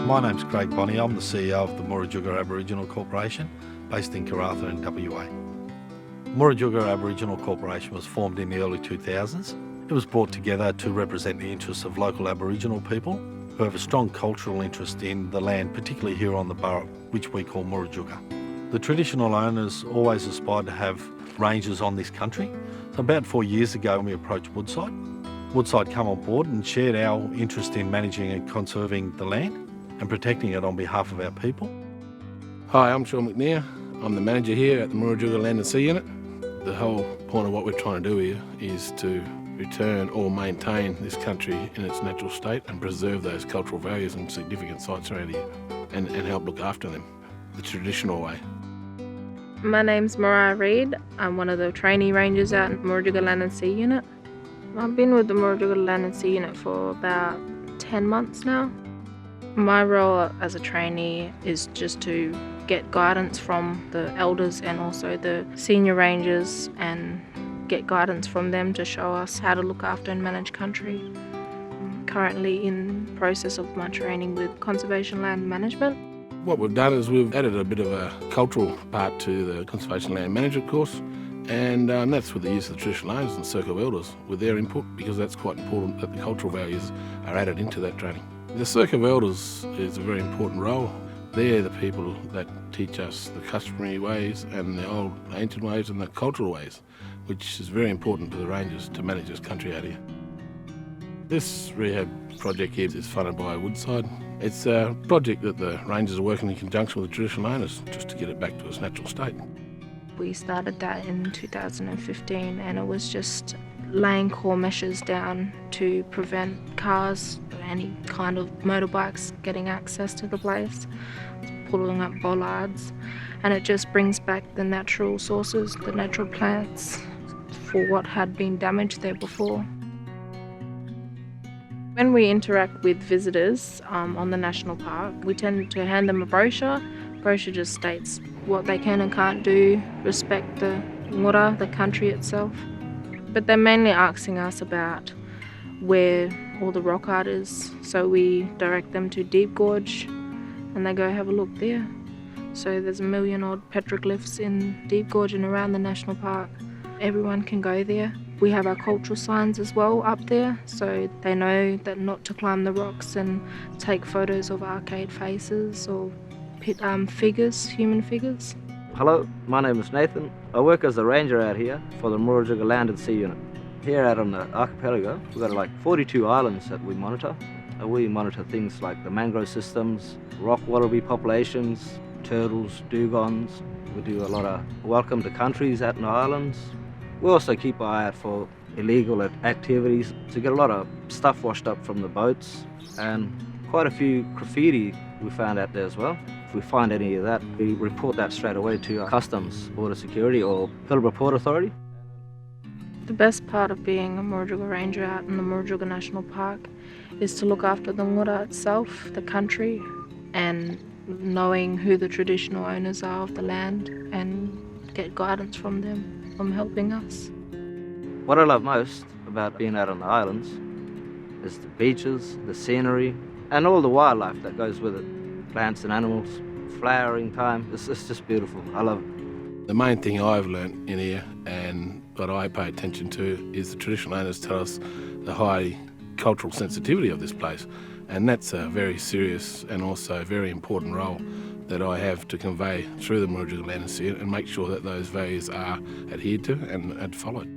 My name's Craig Bonney. I'm the CEO of the Murujuga Aboriginal Corporation, based in Karratha in WA. Murujuga Aboriginal Corporation was formed in the early 2000s. It was brought together to represent the interests of local Aboriginal people who have a strong cultural interest in the land, particularly here on the Burrup, which we call Murujuga. The traditional owners always aspired to have ranges on this country. So about 4 years ago we approached Woodside. Woodside came on board and shared our interest in managing and conserving the land and protecting it on behalf of our people. Hi, I'm Sean McNair. I'm the manager here at the Murujuga Land and Sea Unit. The whole point of what we're trying to do here is to return or maintain this country in its natural state and preserve those cultural values and significant sites around here and help look after them the traditional way. My name's Mariah Reid. I'm one of the trainee rangers out in Murujuga Land and Sea Unit. I've been with the Murujuga Land and Sea Unit for about 10 months now. My role as a trainee is just to get guidance from the elders and also the senior rangers and get guidance from them to show us how to look after and manage country. I'm currently in process of my training with conservation land management. What we've done is we've added a bit of a cultural part to the conservation land management course, and that's with the use of the traditional owners and circle elders with their input, because that's quite important that the cultural values are added into that training. The circle elders is a very important role. They're the people that teach us the customary ways and the old ancient ways and the cultural ways, which is very important for the rangers to manage this country out here. This rehab project here is funded by Woodside. It's a project that the rangers are working in conjunction with the traditional owners just to get it back to its natural state. We started that in 2015 and it was just laying core meshes down to prevent cars, any kind of motorbikes getting access to the place, pulling up bollards, and it just brings back the natural sources, the natural plants for what had been damaged there before. When we interact with visitors on the national park, we tend to hand them a brochure. The brochure just states what they can and can't do, respect the ngura, the country itself. But they're mainly asking us about where all the rock art is, so we direct them to Deep Gorge and they go have a look there. So there's 1 million odd petroglyphs in Deep Gorge and around the national park. Everyone can go there. We have our cultural signs as well up there, so they know that not to climb the rocks and take photos of arcade faces or figures, human figures. Hello, my name is Nathan. I work as a ranger out here for the Murujuga Land and Sea Unit. Here out on the archipelago, we've got like 42 islands that we monitor. We monitor things like the mangrove systems, rock wallaby populations, turtles, dugongs. We do a lot of welcome to countries out in the islands. We also keep an eye out for illegal activities. So we get a lot of stuff washed up from the boats and quite a few graffiti we found out there as well. If we find any of that, we report that straight away to our Customs, Border Security or Pilbara Port Authority. The best part of being a Murujuga ranger out in the Murujuga National Park is to look after the ngura itself, the country, and knowing who the traditional owners are of the land and get guidance from them, from helping us. What I love most about being out on the islands is the beaches, the scenery, and all the wildlife that goes with it. Plants and animals, flowering time, it's just beautiful. I love it. The main thing I've learnt in here and what I pay attention to is the traditional owners tell us the high cultural sensitivity of this place, and that's a very serious and also very important role that I have to convey through the Murujuga Land and Sea and make sure that those values are adhered to and followed.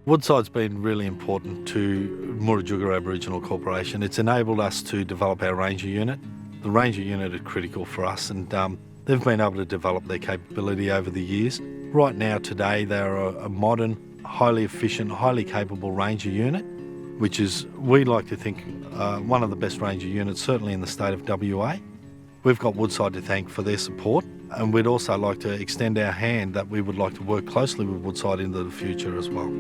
Woodside's been really important to Murujuga Aboriginal Corporation. It's enabled us to develop our ranger unit. The ranger unit is critical for us, and they've been able to develop their capability over the years. Right now, today, they're a modern, highly efficient, highly capable ranger unit, which is, we like to think, one of the best ranger units, certainly in the state of WA. We've got Woodside to thank for their support, and we'd also like to extend our hand that we would like to work closely with Woodside into the future as well.